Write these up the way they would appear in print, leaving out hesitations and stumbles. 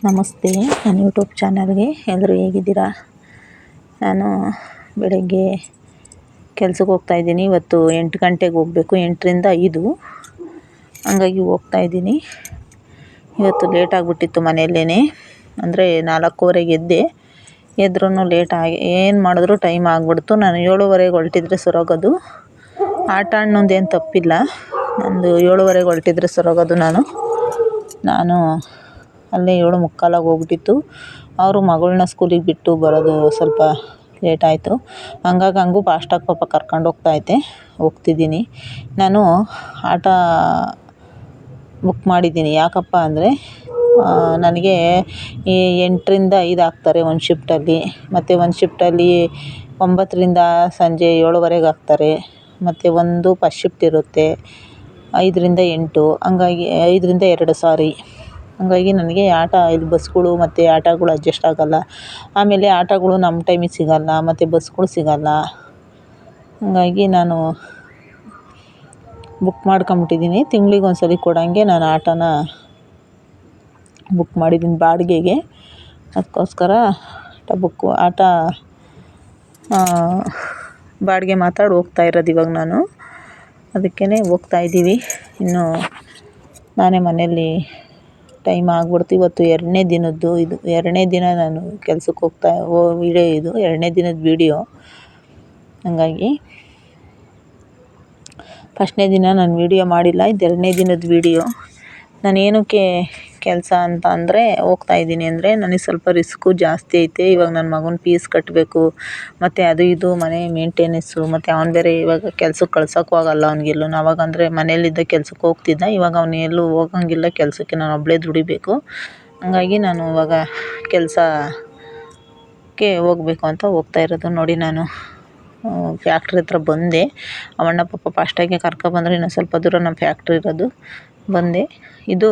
ನಮಸ್ತೆ, ನನ್ನ ಯೂಟ್ಯೂಬ್ ಚಾನಲ್ಗೆ ಎಲ್ಲರೂ ಹೇಗಿದ್ದೀರಾ? ನಾನು ಬೆಳಗ್ಗೆ ಕೆಲ್ಸಕ್ಕೆ ಹೋಗ್ತಾಯಿದ್ದೀನಿ. ಇವತ್ತು 8 ಗಂಟೆಗೆ ಹೋಗಬೇಕು, 8ರಿಂದ 5. ಹಂಗಾಗಿ ಹೋಗ್ತಾಯಿದ್ದೀನಿ. ಇವತ್ತು ಲೇಟ್ ಆಗಿಬಿಟ್ಟಿತ್ತು ಮನೆಯಲ್ಲೇ. ಅಂದರೆ 4:15ಗೆ ಎದ್ರೂ ಲೇಟ್ ಆಗಿ ಏನು ಮಾಡಿದ್ರು ಟೈಮ್ ಆಗಿಬಿಡ್ತು. ನಾನು 7:15ಗೆ ಹೊರಟಿದ್ರೆ ಸರೋಗೋದು. ಆಟ ಅನ್ನೋದೇನು ತಪ್ಪಿಲ್ಲ, ನಂದು 7:15ಗೆ ಹೊರಟಿದ್ರೆ ಸರೋಗೋದು. ನಾನು ಅಲ್ಲೇ 7:45 ಹೋಗ್ಬಿಟ್ಟಿತ್ತು. ಅವರು ಮಗಳನ್ನ ಸ್ಕೂಲಿಗೆ ಬಿಟ್ಟು ಬರೋದು ಸ್ವಲ್ಪ ಲೇಟ್ ಆಯಿತು. ಹಂಗೂ ಫಾಸ್ಟಾಗಿ ಪಾಪ ಕರ್ಕೊಂಡು ಹೋಗ್ತಿದ್ದೀನಿ. ನಾನು ಆಟ ಬುಕ್ ಮಾಡಿದ್ದೀನಿ. ಯಾಕಪ್ಪ ಅಂದರೆ ನನಗೆ ಈ 8ರಿಂದ 5 ಹಾಕ್ತಾರೆ ಒಂದು ಶಿಫ್ಟಲ್ಲಿ, ಮತ್ತು ಒಂದು ಶಿಫ್ಟಲ್ಲಿ 9ರಿಂದ ಸಂಜೆ 7:15ಗೆ ಹಾಕ್ತಾರೆ, ಮತ್ತು ಒಂದು ಫಸ್ಟ್ ಶಿಫ್ಟ್ ಇರುತ್ತೆ 5ರಿಂದ 8, ಹಂಗಾಗಿ 5ರಿಂದ 2 ಹಂಗಾಗಿ ನನಗೆ ಇಲ್ಲಿ ಬಸ್ಗಳು ಮತ್ತು ಆಟೋಗಳು ಅಡ್ಜಸ್ಟ್ ಆಗೋಲ್ಲ. ಆಮೇಲೆ ಆಟೋಗಳು ನಮ್ಮ ಟೈಮಿಗೆ ಸಿಗೋಲ್ಲ, ಮತ್ತು ಬಸ್ಗಳು ಸಿಗೋಲ್ಲ. ಹಂಗಾಗಿ ನಾನು ಬುಕ್ ಮಾಡ್ಕೊಂಬಿಟ್ಟಿದ್ದೀನಿ. ತಿಂಗ್ಳಿಗೆ ಒಂದು ಸಲ ಕೊಡೋಂಗೆ ನಾನು ಆಟೋನ ಬುಕ್ ಮಾಡಿದ್ದೀನಿ ಬಾಡಿಗೆಗೆ. ಅದಕ್ಕೋಸ್ಕರ ಆಟೋ ಬಾಡಿಗೆ ಮಾತಾಡಿ ಹೋಗ್ತಾ ಇರೋದು ಇವಾಗ ನಾನು. ಅದಕ್ಕೇ ಹೋಗ್ತಾಯಿದ್ದೀವಿ. ಇನ್ನು ನಾನೇ ಮನೆಯಲ್ಲಿ ಟೈಮ್ ಆಗ್ಬಿಡ್ತು. ಇವತ್ತು 2ನೇ ದಿನದ್ದು ಇದು. 2ನೇ ದಿನ ನಾನು ಕೆಲ್ಸಕ್ಕೆ ವಿಡಿಯೋ ಇದು 2ನೇ ದಿನದ ವಿಡಿಯೋ. ಹಂಗಾಗಿ ಫಸ್ಟ್ನೇ ದಿನ ನಾನು ವಿಡಿಯೋ ಮಾಡಿಲ್ಲ, ಇದು 2ನೇ ದಿನದ ವಿಡಿಯೋ. ನಾನು ಏನಕ್ಕೆ ಕೆಲಸ ಅಂತ ಅಂದರೆ ಹೋಗ್ತಾಯಿದ್ದೀನಿ ಅಂದರೆ ನನಗೆ ಸ್ವಲ್ಪ ರಿಸ್ಕು ಜಾಸ್ತಿ ಐತೆ. ಇವಾಗ ನನ್ನ ಮಗನ ಫೀಸ್ ಕಟ್ಟಬೇಕು, ಮತ್ತು ಅದು ಇದು ಮನೆ ಮೇಂಟೆನೆನ್ಸು, ಮತ್ತು ಅವ್ನು ಬೇರೆ ಇವಾಗ ಕೆಲ್ಸಕ್ಕೆ ಕಳ್ಸೋಕ್ಕೂ ಆಗೋಲ್ಲ ಅವ್ನಿಗೆಲ್ಲೂ. ಆವಾಗಂದರೆ ಮನೇಲಿದ್ದ ಕೆಲ್ಸಕ್ಕೆ ಹೋಗ್ತಿದ್ದ, ಇವಾಗ ಅವನು ಎಲ್ಲೂ ಹೋಗೋಂಗಿಲ್ಲ ಕೆಲಸಕ್ಕೆ, ನಾನು ಒಬ್ಬಳೇ ದುಡಿಬೇಕು. ಹಂಗಾಗಿ ನಾನು ಇವಾಗ ಕೆಲಸಕ್ಕೆ ಹೋಗಬೇಕು ಅಂತ ಹೋಗ್ತಾ ಇರೋದು. ನೋಡಿ, ನಾನು ಫ್ಯಾಕ್ಟ್ರಿ ಹತ್ರ ಬಂದೆ. ಅವಣ್ಣ ಪಾಪ ಫಾಸ್ಟಾಗಿ ಕರ್ಕೊಬಂದ್ರೆ ಇನ್ನೂ ಸ್ವಲ್ಪ ದೂರ ನಮ್ಮ ಫ್ಯಾಕ್ಟ್ರಿ ಇರೋದು. ಬಂದೆ. ಇದು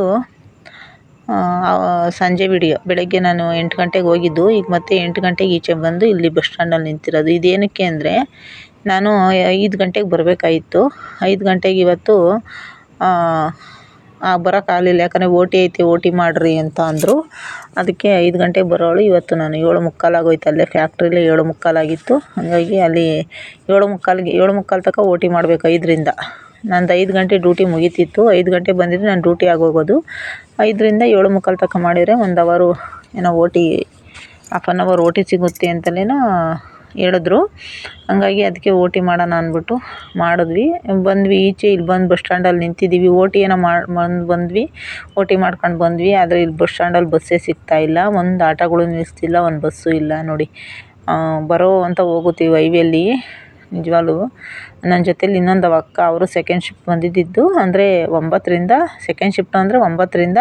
ಸಂಜೆ ವಿಡಿಯೋ. ಬೆಳಗ್ಗೆ ನಾನು 8 ಗಂಟೆಗೆ ಹೋಗಿದ್ದು, ಈಗ ಮತ್ತೆ 8 ಗಂಟೆಗೆ ಈಚೆ ಬಂದು ಇಲ್ಲಿ ಬಸ್ ಸ್ಟ್ಯಾಂಡಲ್ಲಿ ನಿಂತಿರೋದು. ಇದೇನಕ್ಕೆ ಅಂದರೆ ನಾನು 5 ಗಂಟೆಗೆ ಬರಬೇಕಾಗಿತ್ತು. 5 ಗಂಟೆಗೆ ಇವತ್ತು ಬರೋಕ್ಕಾಗಲಿಲ್ಲ. ಯಾಕಂದರೆ OT ಐತೆ, OT ಮಾಡಿರಿ ಅಂತ ಅಂದರು. ಅದಕ್ಕೆ 5 ಗಂಟೆಗೆ ಬರೋಳು. ಇವತ್ತು ನಾನು 7:45 ಆಗೋಯ್ತು. ಅಲ್ಲೇ ಫ್ಯಾಕ್ಟ್ರಿಲೇ 7:45 ಆಗಿತ್ತು. ಹಾಗಾಗಿ ಅಲ್ಲಿ 7:45 ತನಕ OT ಮಾಡಬೇಕು 5ರಿಂದ. ನಂದು 5 ಗಂಟೆ ಡ್ಯೂಟಿ ಮುಗೀತಿತ್ತು. 5 ಗಂಟೆಗೆ ಬಂದಿದ್ರೆ ನಾನು ಡ್ಯೂಟಿ ಆಗೋಗೋದು. 5ರಿಂದ 7:45 ತನಕ ಮಾಡಿದರೆ 1 ಅವರು ಏನೋ OT, half an hour OT ಸಿಗುತ್ತೆ ಅಂತಲೇನೋ ಹೇಳಿದ್ರು. ಹಂಗಾಗಿ ಅದಕ್ಕೆ OT ಮಾಡೋಣ ಅಂದ್ಬಿಟ್ಟು ಮಾಡಿದ್ವಿ. ಬಂದ್ವಿ ಈಚೆ. ಇಲ್ಲಿ ಬಂದು ಬಸ್ ಸ್ಟ್ಯಾಂಡಲ್ಲಿ ನಿಂತಿದ್ದೀವಿ. OT ಏನೋ ಬಂದ್ವಿ, OT ಮಾಡ್ಕೊಂಡು ಬಂದ್ವಿ. ಆದರೆ ಇಲ್ಲಿ ಬಸ್ ಸ್ಟ್ಯಾಂಡಲ್ಲಿ ಬಸ್ಸೇ ಸಿಗ್ತಾಯಿಲ್ಲ. ಒಂದು ಆಟೋಗಳು ನಿಲ್ಲಿಸ್ತಿಲ್ಲ, ಒಂದು ಬಸ್ಸು ಇಲ್ಲ. ನೋಡಿ, ಬರೋ ಅಂತ ಹೋಗುತ್ತೀವಿ ಹೈವೇಲಿ. ನಿಜವಾಗ್ಲೂ ನನ್ನ ಜೊತೇಲಿ ಇನ್ನೊಂದು ಅಕ್ಕ, ಅವರು ಸೆಕೆಂಡ್ ಶಿಫ್ಟ್ ಬಂದಿದ್ದು. ಅಂದರೆ 9ರಿಂದ ಸೆಕೆಂಡ್ ಶಿಫ್ಟ್ ಅಂದರೆ 9ರಿಂದ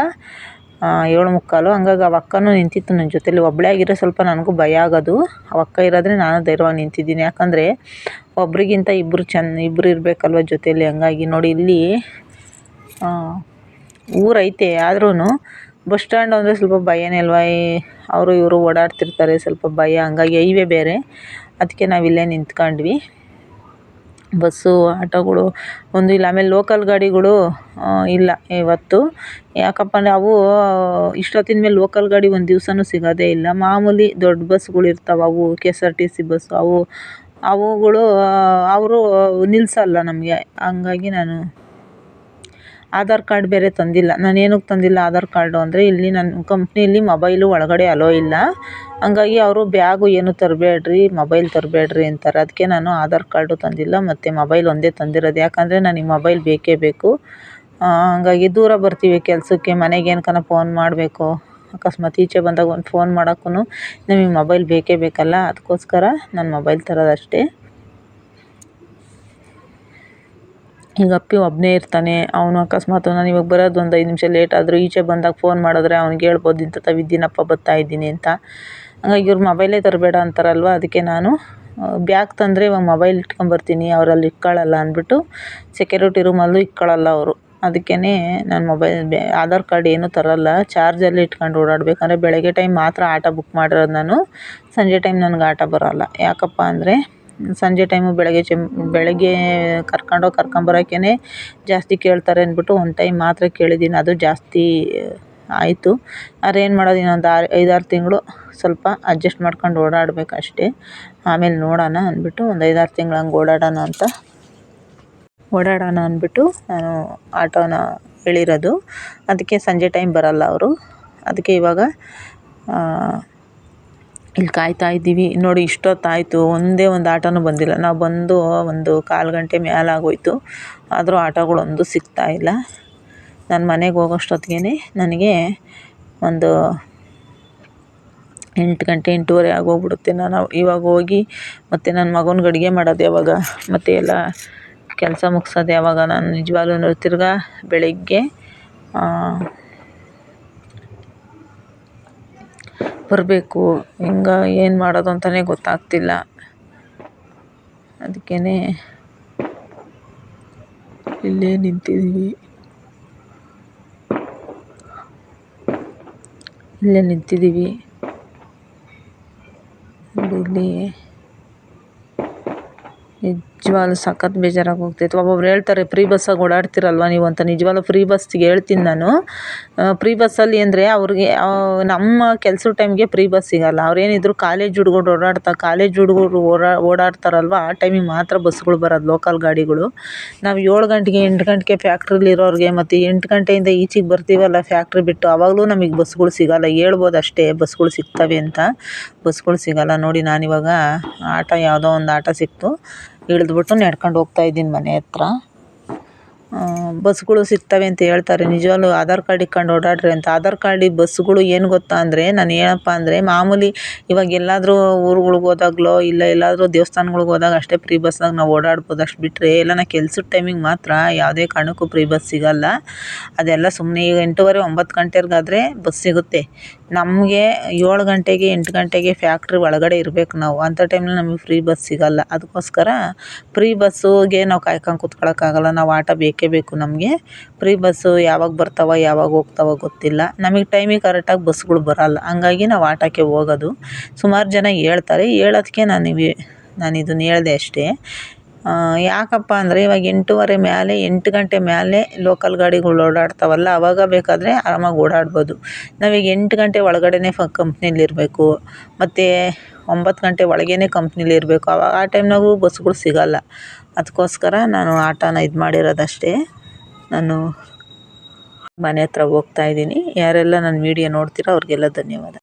7:45. ಹಂಗಾಗಿ ಆ ಅಕ್ಕನೂ ನಿಂತಿತ್ತು ನನ್ನ ಜೊತೇಲಿ. ಒಬ್ಬಳೇ ಆಗಿರೋ ಸ್ವಲ್ಪ ನನಗೂ ಭಯ ಆಗೋದು. ಆ ಅಕ್ಕ ಇರೋದ್ರೆ ನಾನು ಧೈರ್ಯವಾಗಿ ನಿಂತಿದ್ದೀನಿ. ಯಾಕಂದರೆ ಒಬ್ರಿಗಿಂತ ಇಬ್ಬರು ಇರಬೇಕಲ್ವ ಜೊತೇಲಿ. ಹಂಗಾಗಿ ನೋಡಿ, ಇಲ್ಲಿ ಊರೈತೆ, ಆದ್ರೂ ಬಸ್ ಸ್ಟ್ಯಾಂಡ್ ಅಂದರೆ ಸ್ವಲ್ಪ ಭಯನೇ ಅಲ್ವ. ಅವರು ಇವರು ಓಡಾಡ್ತಿರ್ತಾರೆ, ಸ್ವಲ್ಪ ಭಯ. ಹಂಗಾಗಿ ಹೈವೇ ಬೇರೆ, ಅದಕ್ಕೆ ನಾವಿಲ್ಲೇ ನಿಂತ್ಕೊಂಡ್ವಿ. ಬಸ್ಸು ಆಟೋಗಳು ಒಂದು ಇಲ್ಲ. ಆಮೇಲೆ ಲೋಕಲ್ ಗಾಡಿಗಳು ಇಲ್ಲ ಇವತ್ತು. ಯಾಕಪ್ಪ ಅಂದರೆ ಅವು ಇಷ್ಟೊತ್ತಿನ ಮೇಲೆ ಲೋಕಲ್ ಗಾಡಿ ಒಂದು ದಿವಸನೂ ಸಿಗೋದೇ ಇಲ್ಲ. ಮಾಮೂಲಿ ದೊಡ್ಡ ಬಸ್ಗಳು ಇರ್ತಾವೆ, ಅವು KSRTC ಬಸ್ಸು, ಅವುಗಳು ಅವರು ನಿಲ್ಲಿಸಲ್ಲ ನಮಗೆ. ಹಂಗಾಗಿ ನಾನು ಆಧಾರ್ ಕಾರ್ಡ್ ಬೇರೆ ತಂದಿಲ್ಲ. ನಾನು ಏನಕ್ಕೆ ತಂದಿಲ್ಲ ಆಧಾರ್ ಕಾರ್ಡು ಅಂದರೆ, ಇಲ್ಲಿ ನನ್ನ ಕಂಪ್ನಿಯಲ್ಲಿ ಮೊಬೈಲು ಒಳಗಡೆ ಅಲೋ ಇಲ್ಲ. ಹಂಗಾಗಿ ಅವರು ಬ್ಯಾಗು ಏನು ತರಬೇಡ್ರಿ, ಮೊಬೈಲ್ ತರಬೇಡ್ರಿ ಅಂತಾರೆ. ಅದಕ್ಕೆ ನಾನು ಆಧಾರ್ ಕಾರ್ಡು ತಂದಿಲ್ಲ, ಮತ್ತು ಮೊಬೈಲ್ ಒಂದೇ ತಂದಿರೋದು. ಯಾಕಂದರೆ ನನಗೆ ಮೊಬೈಲ್ ಬೇಕೇ ಬೇಕು. ಹಂಗಾಗಿ ದೂರ ಬರ್ತೀವಿ ಕೆಲಸಕ್ಕೆ, ಮನೆಗೆ ಏನಕ್ಕನ ಫೋನ್ ಮಾಡಬೇಕು, ಅಕಸ್ಮಾತ್ ಈಚೆ ಬಂದಾಗ ಒಂದು ಫೋನ್ ಮಾಡೋಕ್ಕೂ ನಮಗೆ ಮೊಬೈಲ್ ಬೇಕೇ ಬೇಕಲ್ಲ. ಅದಕ್ಕೋಸ್ಕರ ನಾನು ಮೊಬೈಲ್ ತರೋದಷ್ಟೇ. ಈಗ ಅಪ್ಪಿ ಒಬ್ಬನೇ ಇರ್ತಾನೆ. ಅವನು ಅಕಸ್ಮಾತ್ ನಾನು ಇವಾಗ ಬರೋದು ಒಂದು 5 ನಿಮಿಷ ಲೇಟ್ ಆದರೂ ಈಚೆ ಬಂದಾಗ ಫೋನ್ ಮಾಡಿದ್ರೆ ಅವ್ನಿಗೆ ಹೇಳ್ಬೋದು, ಇಂಥವಿದ್ದೀನಪ್ಪ ಬರ್ತಾಯಿದ್ದೀನಿ ಅಂತ. ಹಂಗಾಗಿ ಇವ್ರು ಮೊಬೈಲೇ ತರಬೇಡ ಅಂತಾರಲ್ವ. ಅದಕ್ಕೆ ನಾನು ಬ್ಯಾಗ್ ತಂದರೆ ಇವಾಗ ಮೊಬೈಲ್ ಇಟ್ಕೊಂಬರ್ತೀನಿ, ಅವರಲ್ಲಿ ಇಟ್ಕೊಳ್ಳಲ್ಲ ಅಂದ್ಬಿಟ್ಟು ಸೆಕ್ಯೂರಿಟಿ ರೂಮಲ್ಲೂ ಇಟ್ಕೊಳ್ಳಲ್ಲ ಅವರು. ಅದಕ್ಕೇ ನಾನು ಆಧಾರ್ ಕಾರ್ಡ್ ಏನೂ ತರೋಲ್ಲ. ಚಾರ್ಜಲ್ಲಿ ಇಟ್ಕೊಂಡು ಓಡಾಡಬೇಕಂದ್ರೆ ಬೆಳಗ್ಗೆ ಟೈಮ್ ಮಾತ್ರ ಆಟೋ ಬುಕ್ ಮಾಡಿರೋದು ನಾನು. ಸಂಜೆ ಟೈಮ್ ನನಗೆ ಆಟೋ ಬರೋಲ್ಲ. ಯಾಕಪ್ಪ ಅಂದರೆ ಸಂಜೆ ಟೈಮು ಬೆಳಗ್ಗೆ ಕರ್ಕೊಂಬರೋಕ್ಕೇ ಜಾಸ್ತಿ ಕೇಳ್ತಾರೆ ಅಂದ್ಬಿಟ್ಟು ಒಂದು ಟೈಮ್ ಮಾತ್ರ ಕೇಳಿದ್ದೀನಿ. ಅದು ಜಾಸ್ತಿ ಆಯಿತು. ಆದ್ರೆ ಏನು ಮಾಡೋದು, ಇನ್ನೊಂದು 5-6 ತಿಂಗಳು ಸ್ವಲ್ಪ ಅಡ್ಜಸ್ಟ್ ಮಾಡ್ಕೊಂಡು ಓಡಾಡಬೇಕು ಅಷ್ಟೇ. ಆಮೇಲೆ ನೋಡೋಣ ಅಂದ್ಬಿಟ್ಟು ಒಂದು 5-6 ತಿಂಗಳು ಹಂಗೆ ಓಡಾಡೋಣ ಅಂದ್ಬಿಟ್ಟು ನಾನು ಆಟೋನ ಹೇಳಿರೋದು. ಅದಕ್ಕೆ ಸಂಜೆ ಟೈಮ್ ಬರಲ್ಲ ಅವರು. ಅದಕ್ಕೆ ಇವಾಗ ಇಲ್ಲಿ ಕಾಯ್ತಾ ಇದ್ದೀವಿ. ನೋಡಿ ಇಷ್ಟೊತ್ತಾಯಿತು, ಒಂದೇ ಒಂದು ಆಟೋನೂ ಬಂದಿಲ್ಲ. ನಾವು ಬಂದು ಒಂದು 1/4 ಗಂಟೆ ಮೇಲಾಗೋಯ್ತು, ಆದರೂ ಆಟೋಗಳೊಂದು ಸಿಗ್ತಾಯಿಲ್ಲ. ನಾನು ಮನೆಗೆ ಹೋಗೋಷ್ಟೊತ್ತಿಗೆ ನನಗೆ ಒಂದು 8 ಗಂಟೆ 8:30 ಆಗೋಗ್ಬಿಡುತ್ತೆ. ನಾನು ಇವಾಗ ಹೋಗಿ ಮತ್ತು ನನ್ನ ಮಗನಿಗೆ ಅಡುಗೆ ಮಾಡೋದು ಯಾವಾಗ, ಮತ್ತು ಎಲ್ಲ ಕೆಲಸ ಮುಗಿಸೋದು ಯಾವಾಗ? ನಾನು ನಿಜವಾಗ್ಲೂ ತಿರ್ಗಾ ಬೆಳಗ್ಗೆ ಬರಬೇಕು. ಹೆಂಗೆ ಏನು ಮಾಡೋದು ಅಂತಲೇ ಗೊತ್ತಾಗ್ತಿಲ್ಲ. ಅದಕ್ಕೇ ಇಲ್ಲೇ ನಿಂತಿದ್ದೀವಿ. ಇಲ್ಲಿ ನಿಜವಾಗ್ಲೂ ಸಖತ್ ಬೇಜಾರಾಗಿ ಹೋಗ್ತೈತೆ. ಒಬ್ಬೊಬ್ರು ಹೇಳ್ತಾರೆ ಫ್ರೀ ಬಸ್ಸಾಗಿ ಓಡಾಡ್ತಿರಲ್ವ ನೀವು ಅಂತ. ನಿಜವಾಗ್ಲೂ ಫ್ರೀ ಬಸ್ಸಿಗೆ ಹೇಳ್ತೀನಿ ನಾನು. ಫ್ರೀ ಬಸ್ಸಲ್ಲಿ ಅಂದರೆ ಅವ್ರಿಗೆ ನಮ್ಮ ಕೆಲಸದ ಟೈಮ್ಗೆ ಫ್ರೀ ಬಸ್ ಸಿಗೋಲ್ಲ. ಅವ್ರೇನಿದ್ರು ಕಾಲೇಜ್ ಹುಡುಗರು ಓಡಾಡ್ತಾರಲ್ವ, ಆ ಟೈಮಿಗೆ ಮಾತ್ರ ಬಸ್ಗಳು ಬರೋದು, ಲೋಕಲ್ ಗಾಡಿಗಳು. ನಾವು 7 ಗಂಟೆಗೆ 8 ಗಂಟೆಗೆ ಫ್ಯಾಕ್ಟ್ರಿಲಿರೋರಿಗೆ ಮತ್ತು 8 ಗಂಟೆಯಿಂದ ಈಚೆಗೆ ಬರ್ತೀವಲ್ಲ ಫ್ಯಾಕ್ಟ್ರಿ ಬಿಟ್ಟು, ಆವಾಗಲೂ ನಮಗೆ ಬಸ್ಗಳು ಸಿಗೋಲ್ಲ. ಹೇಳ್ಬೋದು ಅಷ್ಟೇ ಬಸ್ಗಳು ಸಿಗ್ತವೆ ಅಂತ, ಬಸ್ಗಳು ಸಿಗೋಲ್ಲ. ನೋಡಿ ನಾನಿವಾಗ ಯಾವುದೋ ಒಂದು ಆಟೋ ಸಿಕ್ತು, ಇಳಿದ್ಬಿಟ್ಟು ನಡ್ಕೊಂಡು ಹೋಗ್ತಾಯಿದ್ದೀನಿ ಮನೆ ಹತ್ರ. ಬಸ್ಗಳು ಸಿಗ್ತವೆ ಅಂತ ಹೇಳ್ತಾರೆ. ನಿಜವಾಗ್ಲೂ ಆಧಾರ್ ಕಾರ್ಡ್ ಇಟ್ಕೊಂಡು ಓಡಾಡ್ರಿ ಅಂತ. ಆಧಾರ್ ಕಾರ್ಡಿಗೆ ಬಸ್ಗಳು ಏನು ಗೊತ್ತಾ ಅಂದರೆ, ನಾನು ಏನಪ್ಪ ಅಂದರೆ ಮಾಮೂಲಿ ಇವಾಗ ಎಲ್ಲಾದರೂ ಊರುಗಳಿಗೆ ಹೋದಾಗಲೋ ಇಲ್ಲ ಎಲ್ಲಾದರೂ ದೇವಸ್ಥಾನಗಳಿಗೆ ಹೋದಾಗ ಅಷ್ಟೇ ಫ್ರೀ ಬಸ್ನಾಗ ನಾವು ಓಡಾಡ್ಬೋದು. ಅಷ್ಟು ಬಿಟ್ಟರೆ ಎಲ್ಲ ಕೆಲಸದ ಟೈಮಿಗೆ ಮಾತ್ರ ಯಾವುದೇ ಕಾರಣಕ್ಕೂ ಫ್ರೀ ಬಸ್ ಸಿಗೋಲ್ಲ. ಅದೆಲ್ಲ ಸುಮ್ಮನೆ. ಈಗ 8:30 9 ಗಂಟೆಗಾದರೆ ಬಸ್ ಸಿಗುತ್ತೆ. ನಮಗೆ 7 ಗಂಟೆಗೆ 8 ಗಂಟೆಗೆ ಫ್ಯಾಕ್ಟ್ರಿ ಒಳಗಡೆ ಇರಬೇಕು ನಾವು. ಅಂಥ ಟೈಮಲ್ಲಿ ನಮಗೆ ಫ್ರೀ ಬಸ್ ಸಿಗೋಲ್ಲ. ಅದಕ್ಕೋಸ್ಕರ ಫ್ರೀ ಬಸ್ಸುಗೆ ನಾವು ಕಾಯ್ಕೊಂಡು ಕೂತ್ಕೊಳ್ಳೋಕ್ಕಾಗಲ್ಲ. ನಾವು ಆಟೋ ಬೇಕೇ ಬೇಕು ನಮಗೆ. ಫ್ರೀ ಬಸ್ಸು ಯಾವಾಗ ಬರ್ತಾವ ಯಾವಾಗ ಹೋಗ್ತಾವ ಗೊತ್ತಿಲ್ಲ. ನಮಗೆ ಟೈಮಿಗೆ ಕರೆಕ್ಟಾಗಿ ಬಸ್ಗಳು ಬರೋಲ್ಲ. ಹಂಗಾಗಿ ನಾವು ಆಟೋಕ್ಕೆ ಹೋಗೋದು. ಸುಮಾರು ಜನ ಹೇಳ್ತಾರೆ, ಹೇಳೋದಕ್ಕೆ ನಾನು ಇದನ್ನು ಹೇಳಿದೆ ಅಷ್ಟೇ. ಯಾಕಪ್ಪ ಅಂದರೆ ಇವಾಗ 8:30 ಮೇಲೆ 8 ಗಂಟೆ ಮೇಲೆ ಲೋಕಲ್ ಗಾಡಿಗಳು ಓಡಾಡ್ತಾವಲ್ಲ, ಆವಾಗ ಬೇಕಾದರೆ ಆರಾಮಾಗಿ ಓಡಾಡ್ಬೋದು. ನಾವೀಗ 8 ಗಂಟೆ ಒಳಗಡೆನೇ ಕಂಪ್ನಿಲಿರಬೇಕು, ಮತ್ತು 9 ಗಂಟೆ ಒಳಗೇ ಕಂಪ್ನಿಲಿರಬೇಕು. ಆ ಟೈಮ್ನಾಗೂ ಬಸ್ಗಳು ಸಿಗೋಲ್ಲ. ಅದಕ್ಕೋಸ್ಕರ ನಾನು ಆಟೋನ ಇದು ಮಾಡಿರೋದಷ್ಟೇ. ನಾನು ಮನೆ ಹತ್ರ ಹೋಗ್ತಾಯಿದ್ದೀನಿ. ಯಾರೆಲ್ಲ ನನ್ನ ವೀಡಿಯೋ ನೋಡ್ತೀರೋ ಅವ್ರಿಗೆಲ್ಲ ಧನ್ಯವಾದ.